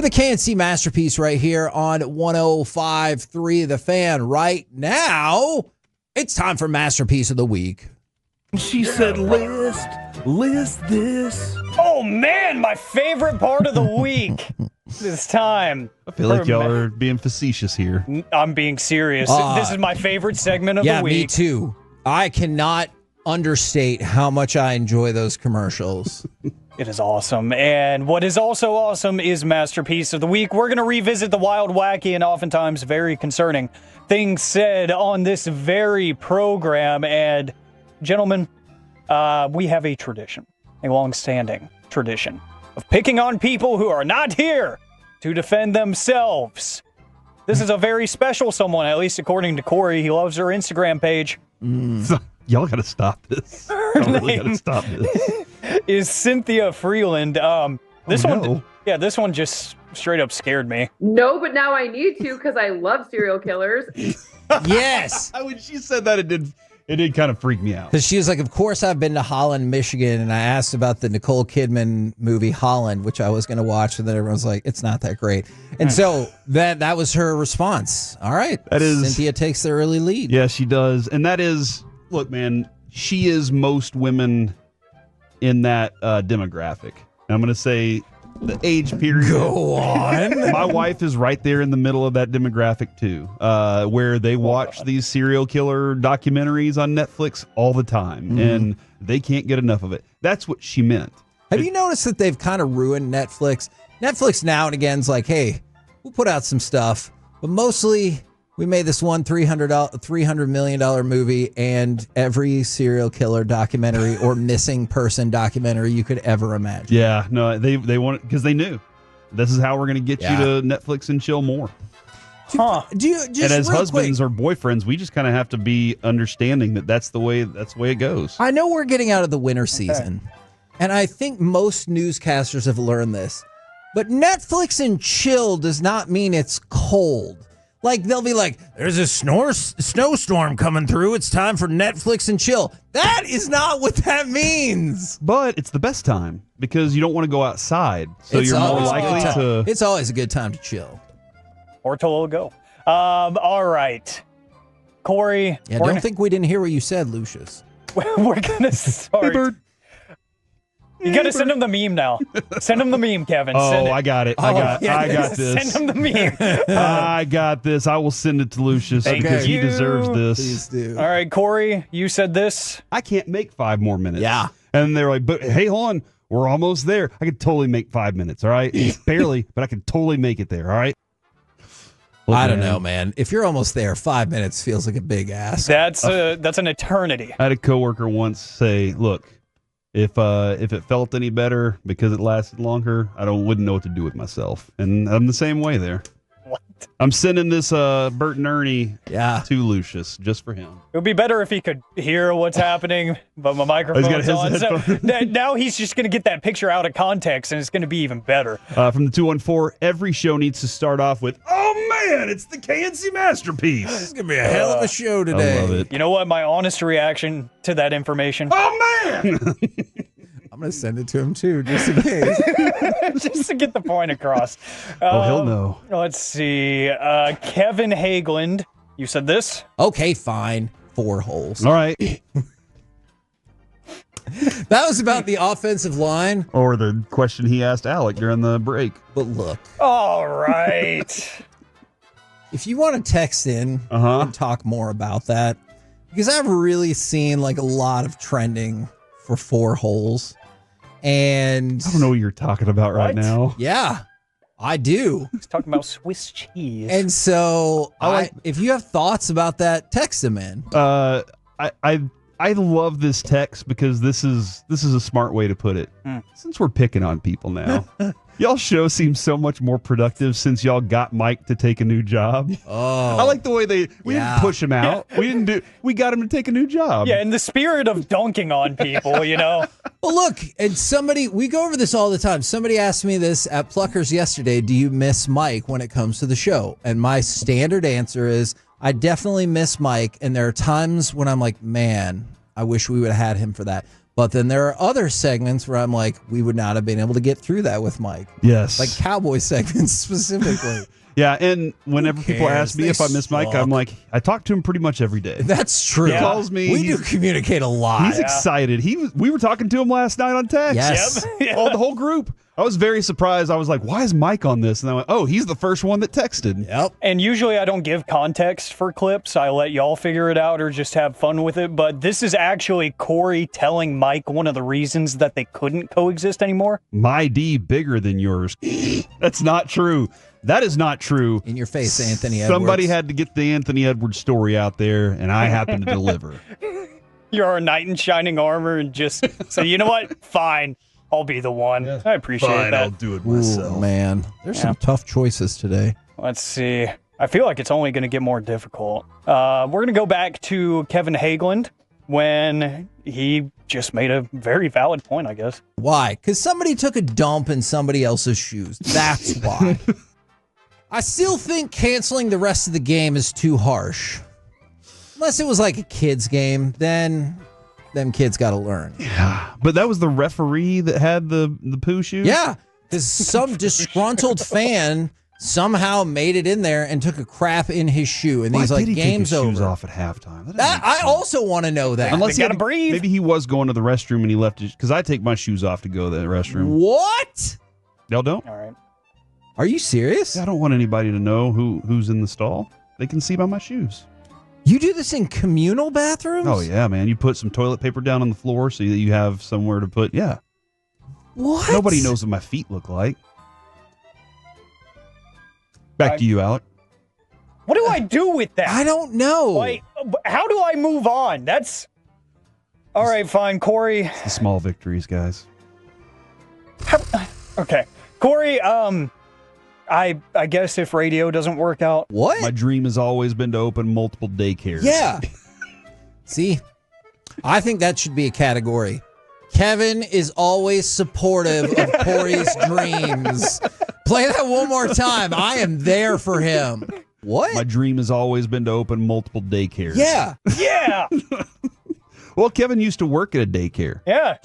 with a KNC masterpiece right here on 105.3 The Fan. Right now, it's time for Masterpiece of the Week. She said, list this. Oh, man, my favorite part of the week. This time. I feel like y'all are being facetious here. I'm being serious. This is my favorite segment of the week. Yeah, me too. I cannot understate how much I enjoy those commercials. It is awesome. And what is also awesome is Masterpiece of the Week. We're going to revisit the wild, wacky, and oftentimes very concerning things said on this very program. And, gentlemen, we have a tradition, a long-standing tradition of picking on people who are not here to defend themselves. This is a very special someone, at least according to Cory. He loves her Instagram page. Y'all got to stop this. Y'all really got to stop this. Is Cynthia Freeland. This one just straight up scared me. No, but now I need to because I love serial killers. Yes. When she said that, it did kind of freak me out. Because she was like, of course I've been to Holland, Michigan, and I asked about the Nicole Kidman movie Holland, which I was going to watch, and then everyone's like, it's not that great. And so that was her response. All right. Cynthia takes the early lead. Yeah, she does. And that is, look, man, she is most women in that demographic. And I'm going to say the age period. Go on. My wife is right there in the middle of that demographic too, where they watch these serial killer documentaries on Netflix all the time, and they can't get enough of it. That's what she meant. Have you noticed that they've kind of ruined Netflix? Netflix now and again is like, hey, we'll put out some stuff, but mostly we made this one $300 million movie and every serial killer documentary or missing person documentary you could ever imagine. Yeah, no, they want it because they knew this is how we're going to get you to Netflix and chill more. Do you just and as husbands quick, or boyfriends, we just kind of have to be understanding that that's the way it goes. I know we're getting out of the winter season, and I think most newscasters have learned this, but Netflix and chill does not mean it's cold. Like, they'll be like, there's a snowstorm coming through. It's time for Netflix and chill. That is not what that means. But it's the best time because you don't want to go outside. So you're more likely to... It's always a good time to chill. Or to go. All right. Cory. Yeah, don't think we didn't hear what you said, Lucius. We're going to start. Hey, bird. You got to send him the meme now. Send him the meme, Kevin. I got it. I got this. Send him the meme. I got this. I will send it to Lucius because he deserves this. Please do. All right, Cory, you said this. I can't make 5 more minutes. Yeah. And they're like, but hey, hold on. We're almost there. I could totally make 5 minutes, all right? Barely, but I could totally make it there, all right? Look, I don't know, man. If you're almost there, 5 minutes feels like a big ask. That's an eternity. I had a coworker once say, look, if it felt any better because it lasted longer, wouldn't know what to do with myself. And I'm the same way there. What? I'm sending this Bert and Ernie to Lucius just for him. It would be better if he could hear what's happening, but my microphone's on. So now he's just going to get that picture out of context, and it's going to be even better. From the 214, every show needs to start off with, oh man, it's the KNC masterpiece. This is going to be a hell of a show today. I love it. You know what? My honest reaction to that information. Oh man! I'm going to send it to him too, just in case. Just to get the point across. He'll know. Let's see. Kevin Hageland, you said this? Okay, fine. 4 holes. All right. That was about the offensive line. Or the question he asked Alec during the break. But look. All right. If you want to text in and talk more about that, because I've really seen like a lot of trending for 4 holes. And I don't know what you're talking about right now. Yeah, I do. He's talking about Swiss cheese. And so if you have thoughts about that, text them in. I love this text because this is a smart way to put it. Since we're picking on people now, y'all show seems so much more productive since y'all got Mike to take a new job. Oh, I like the way we didn't push him out. We got him to take a new job. Yeah, in the spirit of dunking on people, you know. Well, look, and we go over this all the time. Somebody asked me this at Pluckers yesterday. Do you miss Mike when it comes to the show? And my standard answer is I definitely miss Mike. And there are times when I'm like, man, I wish we would have had him for that. But then there are other segments where I'm like, we would not have been able to get through that with Mike. Yes. Like cowboy segments specifically. Yeah, and whenever people cares? ask me They if I miss Mike, I'm like, I talk to him pretty much every day. That's true. He calls me. We do communicate a lot. He's excited. We were talking to him last night on text. Yes. Yep. Oh, the whole group. I was very surprised. I was like, why is Mike on this? And I went, oh, he's the first one that texted. Yep. And usually I don't give context for clips. I let y'all figure it out or just have fun with it. But this is actually Cory telling Mike one of the reasons that they couldn't coexist anymore. My D bigger than yours. That's not true. That is not true. In your face, Anthony Edwards. Somebody had to get the Anthony Edwards story out there, and I happened to deliver. You're a knight in shining armor and just say, you know what? Fine. I'll be the one. I appreciate Fine, that. I'll do it Ooh, myself. man. There's some tough choices today. Let's see. I feel like it's only going to get more difficult. We're going to go back to Kevin Hageland when he just made a very valid point, I guess. Why? Because somebody took a dump in somebody else's shoes. That's why. I still think canceling the rest of the game is too harsh. Unless it was like a kid's game, then them kids got to learn. Yeah, but that was the referee that had the poo shoes? Yeah, because some disgruntled fan somehow made it in there and took a crap in his shoe, and Why he's like, did he "Game's take his shoes over." off at halftime? That, I also want to know that. Unless They he gotta breathe. Maybe he was going to the restroom and he left his, because I take my shoes off to go to the restroom. What? Y'all don't? All right. Are you serious? I don't want anybody to know who's in the stall. They can see by my shoes. You do this in communal bathrooms? Oh yeah, man. You put some toilet paper down on the floor so that you have somewhere to put. Yeah. What? Nobody knows what my feet look like. Back to you, Alec. What do I do with that? I don't know. Like, how do I move on? That's all right. Fine, Cory. It's the small victories, guys. Okay, Cory. I guess if radio doesn't work out, What? My dream has always been to open multiple daycares. Yeah. See, I think that should be a category. Kevin is always supportive of Cory's dreams. Play that one more time. I am there for him. What? My dream has always been to open multiple daycares. Yeah. yeah, Well, Kevin used to work at a daycare. yeah.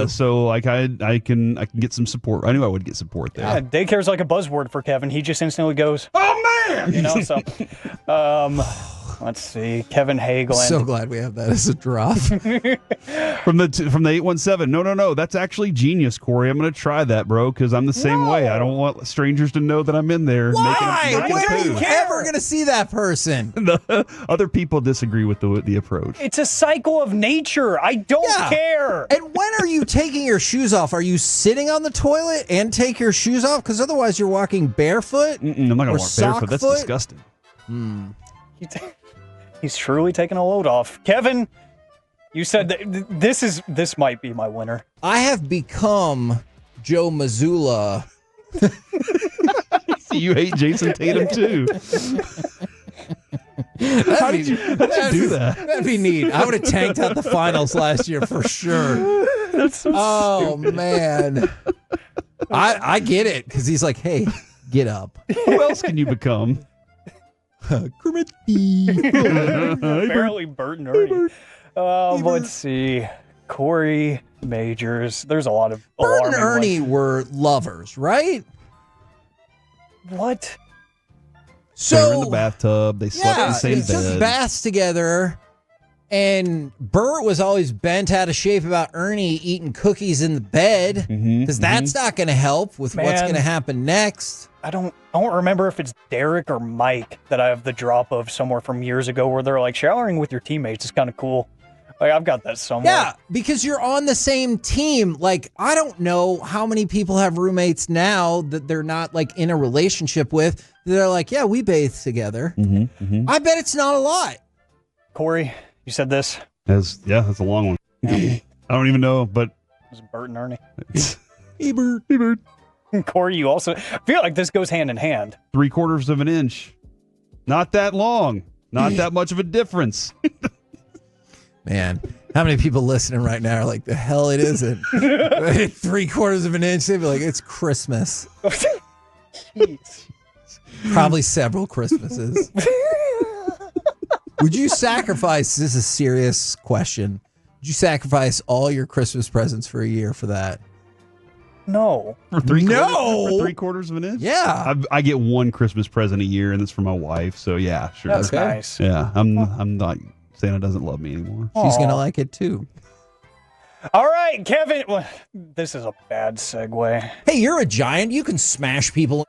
So like I can get some support. I knew I would get support there. Yeah, daycare's like a buzzword for Kevin. He just instantly goes, Oh man! you know. So, let's see, Kevin Hageland. So glad we have that as a drop. From the 817. No. That's actually genius, Cory. I'm going to try that, bro, because I'm the same way. I don't want strangers to know that I'm in there. Why? Making When are poo. you ever going to see that person? Other people disagree with the approach. It's a cycle of nature. I don't Yeah. care. And when are you taking your shoes off? Are you sitting on the toilet and take your shoes off? Because otherwise you're walking barefoot. I'm not going to Or walk barefoot. That's sock foot? disgusting. He's truly taking a load off. Kevin, you said that this might be my winner. I have become Joe Mazzulla. You hate Jason Tatum too. How did you do that? That'd be neat. I would have tanked out the finals last year for sure. That's so Oh man, I get it because he's like, hey, get up. Who else can you become? Kermit. apparently Bert and Ernie. Let's see. Cory Majors. There's a lot of Bert and alarming Ernie were lovers, right? What? They were in So the bathtub. They slept in yeah, the same they took bed. baths together, and Bert was always bent out of shape about Ernie eating cookies in the bed because that's not going to help with what's Man. going to happen next. I don't remember if it's Derek or Mike that I have the drop of somewhere from years ago where they're like showering with your teammates is kind of cool. Like I've got that somewhere. Yeah, because you're on the same team. Like, I don't know how many people have roommates now that they're not like in a relationship with. They're like, yeah, we bathe together. I bet it's not a lot. Cory, you said this. That's a long one. I don't even know, but It was Bert and Ernie. Hey, Bert. Cory, you also I feel like this goes hand in hand. 3/4 of an inch. Not that long. Not that much of a difference. Man, how many people listening right now are like, the hell it isn't? 3/4 of an inch. They'd be like, it's Christmas. Jeez. Probably several Christmases. Would you sacrifice, this is a serious question, Did you sacrifice all your Christmas presents for a year for that? No. For three No! quarters, for 3/4 of an inch? Yeah. I get one Christmas present a year, and it's for my wife. So yeah, sure. That's Okay. nice. Yeah, I'm not. Santa doesn't love me anymore. She's going to Aw. like it too. All right, Kevin. Well, this is a bad segue. Hey, you're a giant. You can smash people.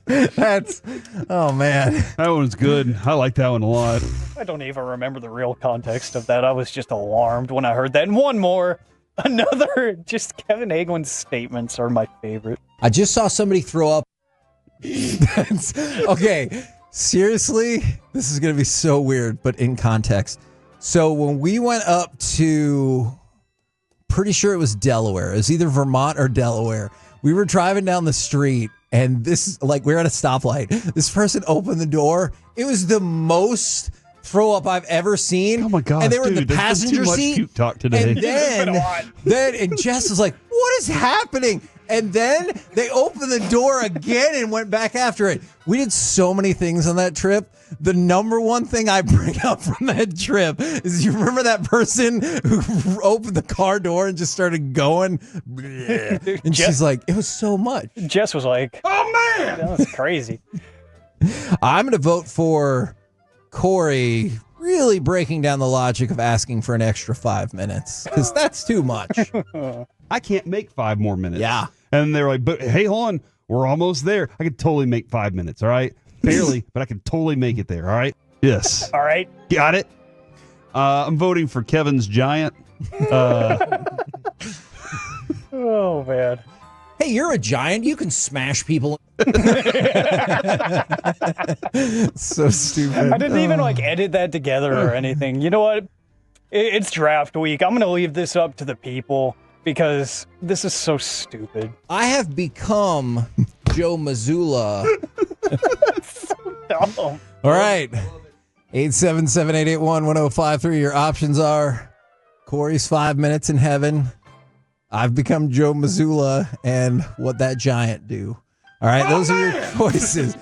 That's, oh man. That one's good. I like that one a lot. I don't even remember the real context of that. I was just alarmed when I heard that. And one more. Another, just Kevin Hagelin's statements are my favorite. I just saw somebody throw up. Okay, seriously, this is going to be so weird, but in context. So when we went up to, pretty sure it was Delaware. It was either Vermont or Delaware. We were driving down the street, and this, like, we were at a stoplight. This person opened the door. It was the most throw up I've ever seen. Oh my gosh, and they were in dude, the there's been passenger too much seat. puke talk today. And then Jess was like, "What is happening?" And then they opened the door again and went back after it. We did so many things on that trip. The number one thing I bring up from that trip is, you remember that person who opened the car door and just started going? And she's like, it was so much. Jess was like, Oh man! that was crazy. I'm going to vote for Cory really breaking down the logic of asking for an extra 5 minutes, because that's too much. I can't make 5 more minutes. Yeah. And they're like, but hey, hold on, we're almost there. I could totally make 5 minutes, all right? Barely, but I could totally make it there, all right? Yes. All right. Got it. I'm voting for Kevin's Giant. Oh, man. Hey, you're a giant. You can smash people. So stupid. I didn't even like edit that together or anything. You know what? It's draft week. I'm going to leave this up to the people because this is so stupid. I have become Joe Missoula. Dumb. All right. 877-881-1053. Your options are Cory's 5 minutes in heaven, I've become Joe Missoula, and what that giant do. All right, those are your choices.